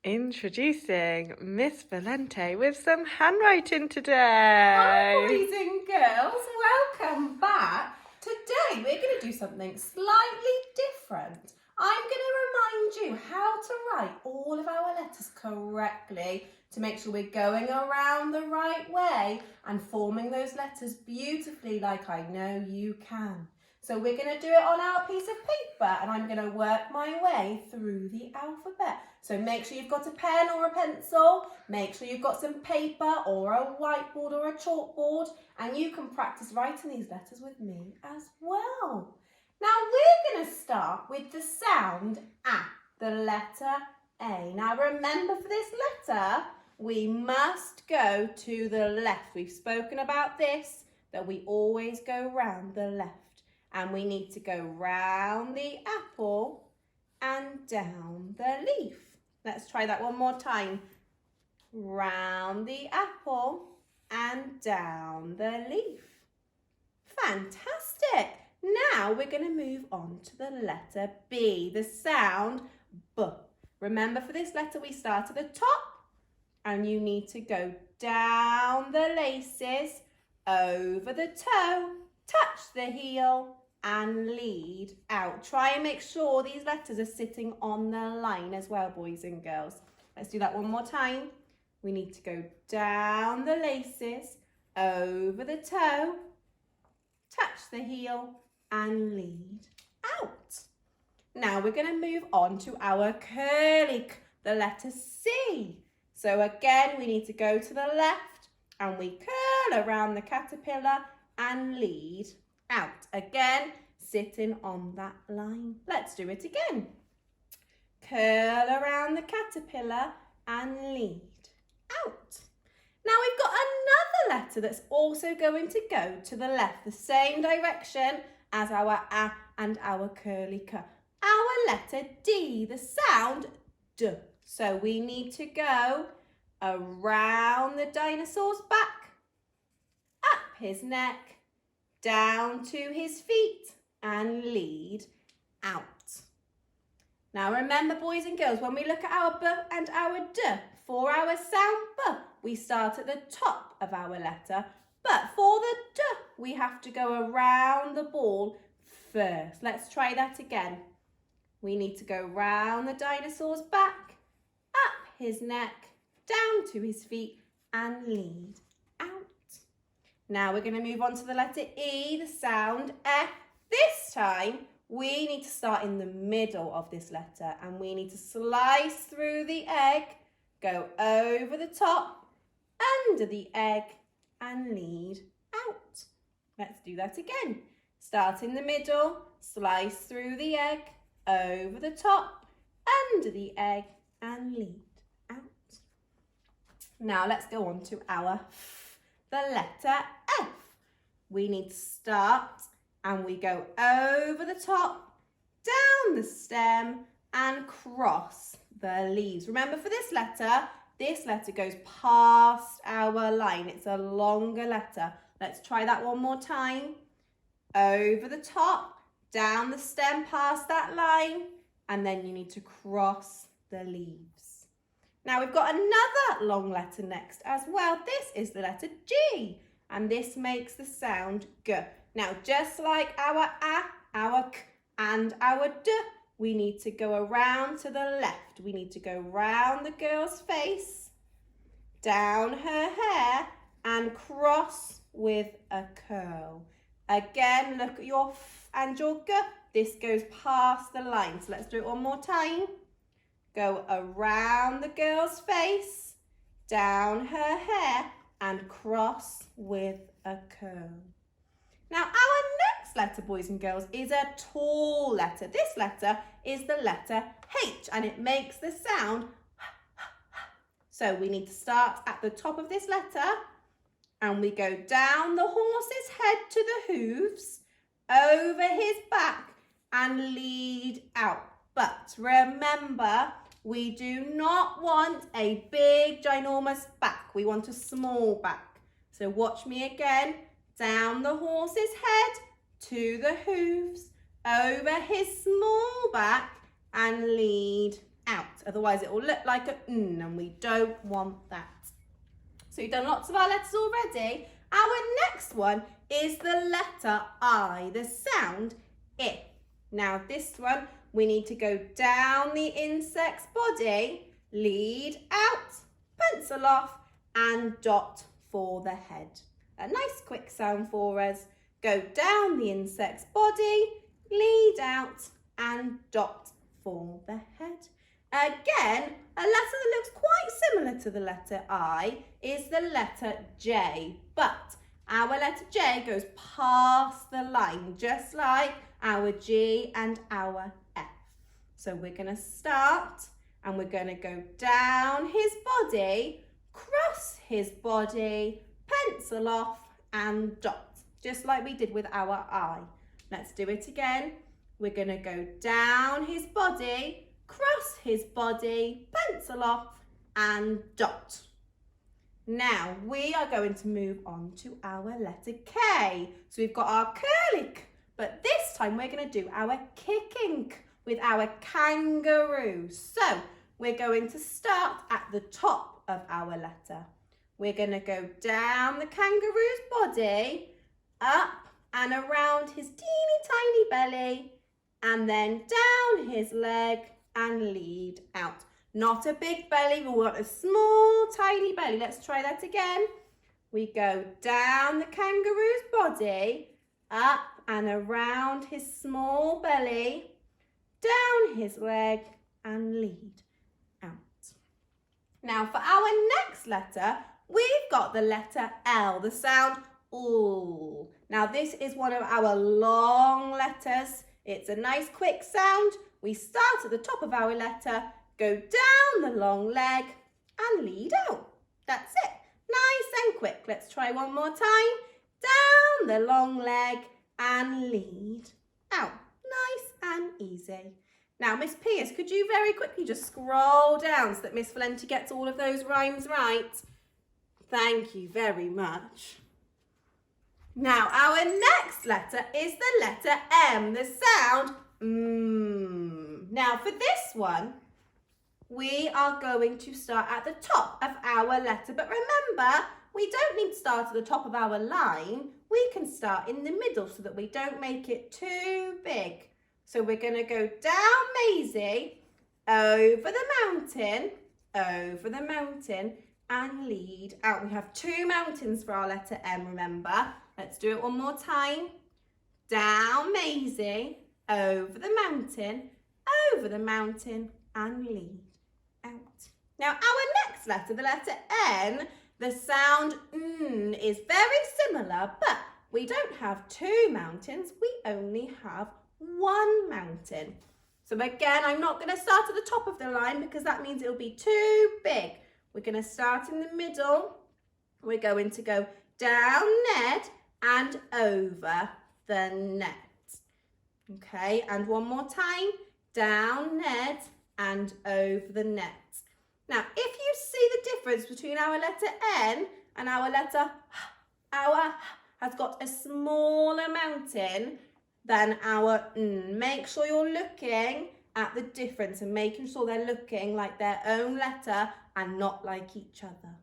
Introducing Miss Valente with some handwriting today. Hi boys and girls, welcome back. Today we're going to do something slightly different. I'm going to remind you how to write all of our letters correctly to make sure we're going around the right way and forming those letters beautifully like I know you can. So we're going to do it on our piece of paper and I'm going to work my way through the alphabet. So make sure you've got a pen or a pencil, make sure you've got some paper or a whiteboard or a chalkboard, and you can practice writing these letters with me as well. Now we're going to start with the sound A, the letter A. Now remember, for this letter, we must go to the left. We've spoken about this, that we always go round the left. And we need to go round the apple and down the leaf. Let's try that one more time. Round the apple and down the leaf. Fantastic. Now we're going to move on to the letter B, the sound B. Remember, for this letter we start at the top and you need to go down the laces, over the toe, touch the heel and lead out. Try and make sure these letters are sitting on the line as well, boys and girls. Let's do that one more time. We need to go down the laces, over the toe, touch the heel and lead out. Now we're going to move on to our curly, the letter C. So again, we need to go to the left and we curl around the caterpillar and lead out. Again, sitting on that line. Let's do it again. Curl around the caterpillar and lead out. Now we've got another letter that's also going to go to the left, the same direction as our A and our curly C. Our letter D, the sound D. So we need to go around the dinosaur's back, up his neck, down to his feet and lead out. Now remember, boys and girls, when we look at our B and our D, for our sound B, we start at the top of our letter, but for the D, we have to go around the ball first. Let's try that again. We need to go round the dinosaur's back, up his neck, down to his feet and lead out. Now we're going to move on to the letter E, the sound F. This time we need to start in the middle of this letter and we need to slice through the egg, go over the top, under the egg and lead out. Let's do that again. Start in the middle, slice through the egg, over the top, under the egg and lead out. Now let's go on to our the letter F. We need to start and we go over the top, down the stem and cross the leaves. Remember, for this letter goes past our line. It's a longer letter. Let's try that one more time. Over the top, down the stem past that line, and then you need to cross the leaves. Now we've got another long letter next as well. This is the letter G, and this makes the sound G. Now, just like our A, our K, and our D, we need to go around to the left. We need to go round the girl's face, down her hair, and cross with a curl. Again, look at your F and your G. This goes past the line. So let's do it one more time. Go around the girl's face, down her hair, and cross with a curl. Now, our next letter, boys and girls, is a tall letter. This letter is the letter H, and it makes the sound. So we need to start at the top of this letter, and we go down the horse's head to the hooves, over his back, and lead out. But remember, we do not want a big, ginormous back. We want a small back. So watch me again. Down the horse's head, to the hooves, over his small back, and lead out. out. Otherwise, it will look like a and we don't want that. So you've done lots of our letters already. Our next one is the letter I, the sound I. Now this one, we need to go down the insect's body, lead out, pencil off, and dot for the head. A nice quick sound for us. Go down the insect's body, lead out, and dot for the head. Again, a letter that looks quite similar to the letter I is the letter J, but our letter J goes past the line, just like our G and our F. So we're going to start and we're going to go down his body, cross his body, pencil off and dot, just like we did with our I. Let's do it again. We're going to go down his body, cross his body, pencil off and dot. Now we are going to move on to our letter K. So we've got our curly K, but this time we're going to do our kicking K with our kangaroo. So we're going to start at the top of our letter. We're going to go down the kangaroo's body, up and around his teeny tiny belly, and then down his leg and lead out. Not a big belly, we want a small tiny belly. Let's try that again. We go down the kangaroo's body, up and around his small belly, down his leg and lead out. Now for our next letter, we've got the letter L, the sound ooh. Now this is one of our long letters. It's a nice quick sound. We start at the top of our letter, go down the long leg and lead out. That's it. Nice and quick. Let's try one more time. Down the long leg and lead out. Nice and easy. Now, Miss Pierce, could you very quickly just scroll down so that Miss Valente gets all of those rhymes right? Thank you very much. Now, our next letter is the letter M, the sound Now, for this one, we are going to start at the top of our letter. But remember, we don't need to start at the top of our line. We can start in the middle so that we don't make it too big. So we're going to go down Maisie, over the mountain, and lead out. We have 2 mountains for our letter M, remember. Let's do it one more time. Down Maisie, over the mountain, and lead out. Now, our next letter, the letter N, the sound N is very similar, but we don't have 2 mountains, we only have 1 mountain. So again, I'm not going to start at the top of the line because that means it'll be too big. We're going to start in the middle. We're going to go down Ned and over the net. Okay, and one more time. Down Ned and over the net. Now, if you see the difference between our letter N and our letter H, our H has got a smaller mountain than our N. Make sure you're looking at the difference and making sure they're looking like their own letter and not like each other.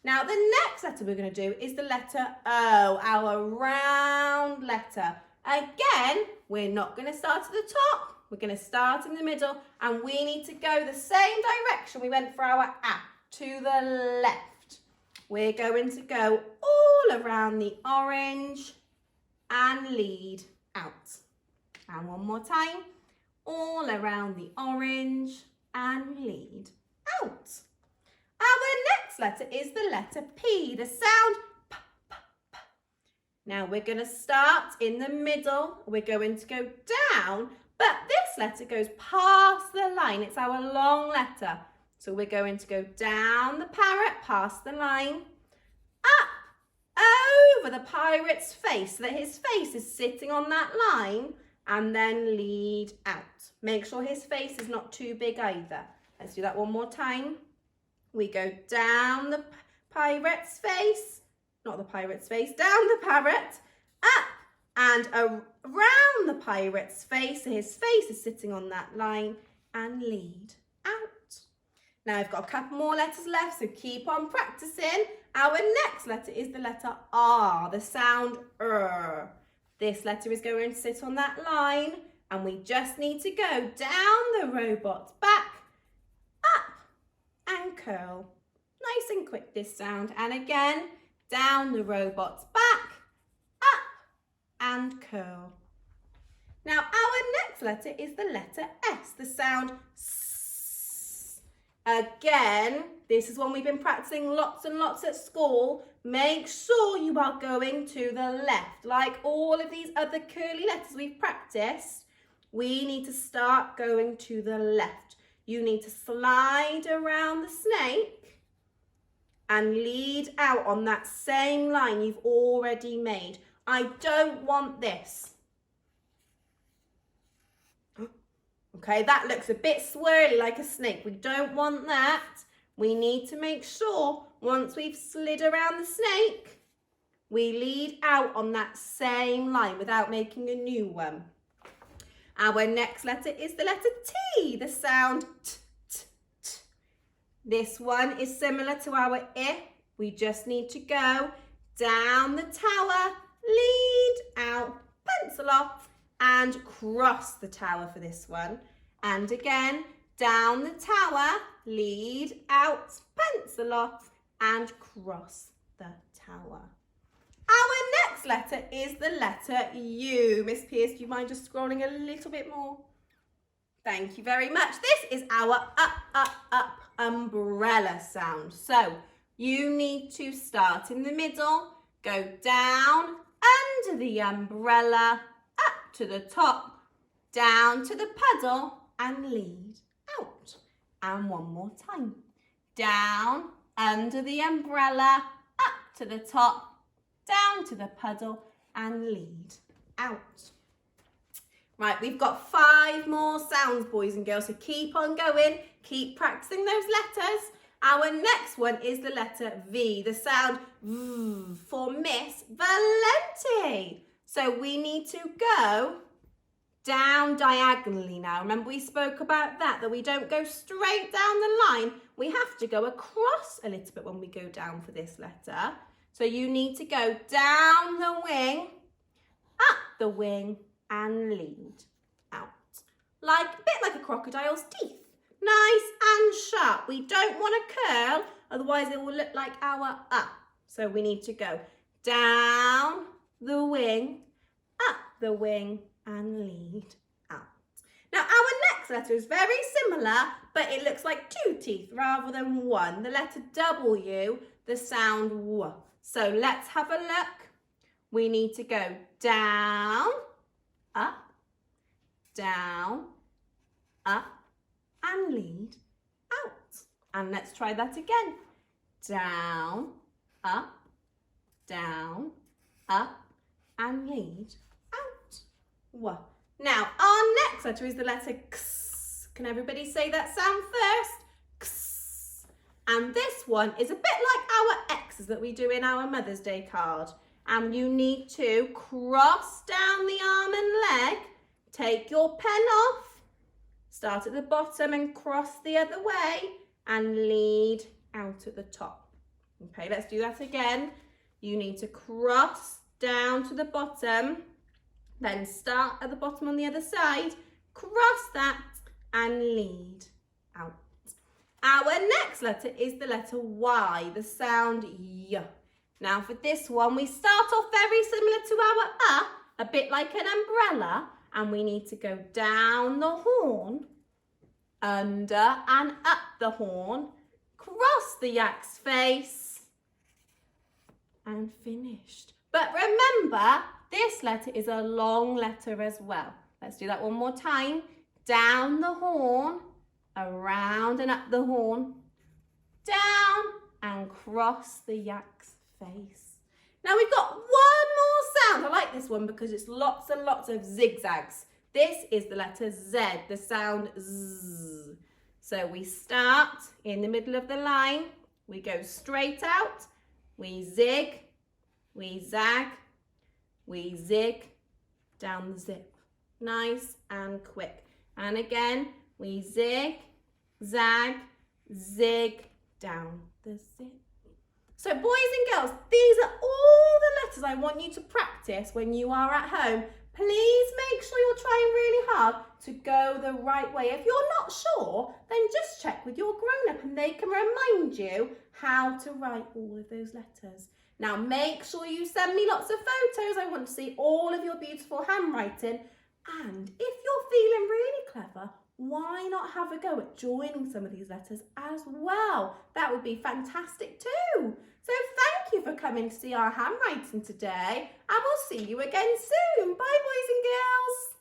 Now, the next letter we're going to do is the letter O, our round letter. Again, we're not going to start at the top. We're going to start in the middle and we need to go the same direction we went for our A, to the left. We're going to go all around the orange and lead out. And one more time, all around the orange and lead out. Our next letter is the letter P, the sound P, P, P. Now we're going to start in the middle. We're going to go down, but this letter goes past the line. It's our long letter. So we're going to go down the parrot, past the line, up over the pirate's face, so that his face is sitting on that line, and then lead out. Make sure his face is not too big either. Let's do that one more time. We go down the pirate's face, not the pirate's face, down the parrot, up and around the pirate's face, so his face is sitting on that line, and lead out. Now I've got a couple more letters left, so keep on practicing. Our next letter is the letter R, the sound R. This letter is going to sit on that line, and we just need to go down the robot's back, up and curl. Nice and quick this sound. And again, down the robot's back, up and curl. Now our next letter is the letter S, the sound S. Again, this is one we've been practicing lots and lots at school. Make sure you are going to the left. Like all of these other curly letters we've practiced, we need to start going to the left. You need to slide around the snake and lead out on that same line you've already made. I don't want this. Okay, that looks a bit swirly like a snake. We don't want that. We need to make sure once we've slid around the snake, we lead out on that same line without making a new one. Our next letter is the letter T, the sound T, T, T. This one is similar to our I. We just need to go down the tower, lead out, pencil off, and cross the tower for this one. And again, down the tower, lead out, pencil off, and cross the tower. Our next letter is the letter U. Miss Pierce, do you mind just scrolling a little bit more? Thank you very much. This is our up, up, up umbrella sound. So you need to start in the middle, go down under the umbrella, up to the top, down to the puddle, and lead out. And one more time. Down under the umbrella, up to the top, down to the puddle, and lead out. Right, we've got 5 more sounds, boys and girls, so keep on going, keep practicing those letters. Our next one is the letter V, the sound V for Miss Valente. So we need to go down diagonally now. Remember we spoke about that we don't go straight down the line. We have to go across a little bit when we go down for this letter. So you need to go down the wing, up the wing, and lead out. Like a bit like a crocodile's teeth. Nice and sharp. We don't want to curl, otherwise it will look like our up. So we need to go down the wing, up the wing, and lead out. Now our next letter is very similar, but it looks like 2 teeth rather than 1. The letter W, the sound W. So let's have a look. We need to go down, up, and lead out. And let's try that again. Down, up, and lead out. Well, now our next letter is the letter X. Can everybody say that sound first? X. And this one is a bit like our X's that we do in our Mother's Day card. And you need to cross down the arm and leg, take your pen off, start at the bottom and cross the other way and lead out at the top. Okay, let's do that again. You need to cross down to the bottom, then start at the bottom on the other side, cross that and lead out. Our next letter is the letter Y, the sound Y. Now for this one, we start off very similar to our a bit like an umbrella, and we need to go down the horn, under and up the horn, cross the yak's face, and finished. But remember, this letter is a long letter as well. Let's do that one more time. Down the horn, around and up the horn, down and cross the yak's face. Now we've got one more sound. I like this one because it's lots and lots of zigzags. This is the letter Z, the sound Z. So we start in the middle of the line. We go straight out. We zig, we zag, we zig, down the zip. Nice and quick. And again, we zig, zag, zig, down the zig. So boys and girls, these are all the letters I want you to practice when you are at home. Please make sure you're trying really hard to go the right way. If you're not sure, then just check with your grown-up and they can remind you how to write all of those letters. Now make sure you send me lots of photos. I want to see all of your beautiful handwriting. And if you're feeling really clever, why not have a go at joining some of these letters as well? That would be fantastic too. So thank you for coming to see our handwriting today, and we'll see you again soon. Bye, boys and girls.